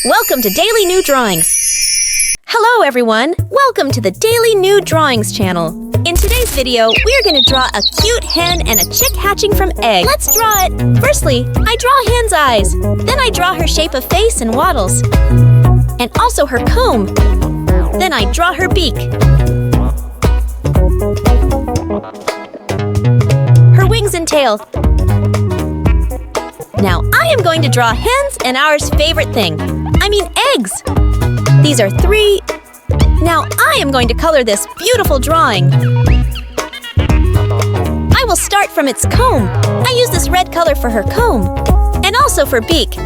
Welcome to Daily New Drawings. Hello everyone, welcome to the Daily New Drawings channel. In today's video, we're going to draw a cute hen and a chick hatching from egg. Let's draw it. Firstly, I draw hen's eyes. Then I draw her shape of face and wattles. And also her comb. Then I draw her beak. Her wings and tail. Now I am going to draw hens and our favorite thing. Eggs. These are 3. Now I am going to color this beautiful drawing. I will start from its comb. I use this red color for her comb. And also for beak.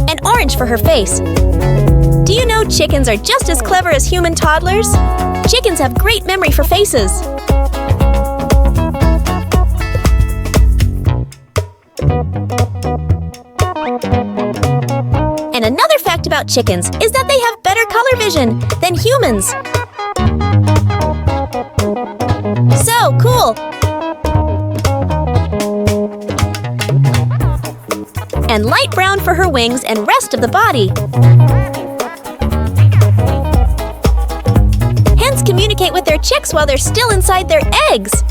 And orange for her face. Do you know chickens are just as clever as human toddlers? Chickens have great memory for faces. And another fact about chickens is that they have better color vision than humans. So cool! And light brown for her wings and rest of the body. Hens communicate with their chicks while they're still inside their eggs.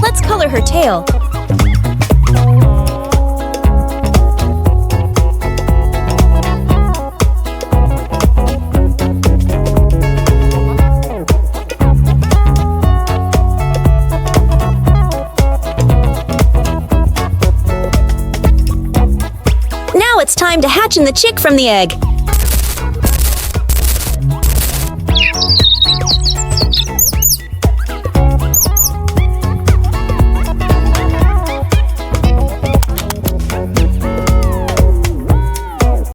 Let's color her tail. Now it's time to hatch in the chick from the egg.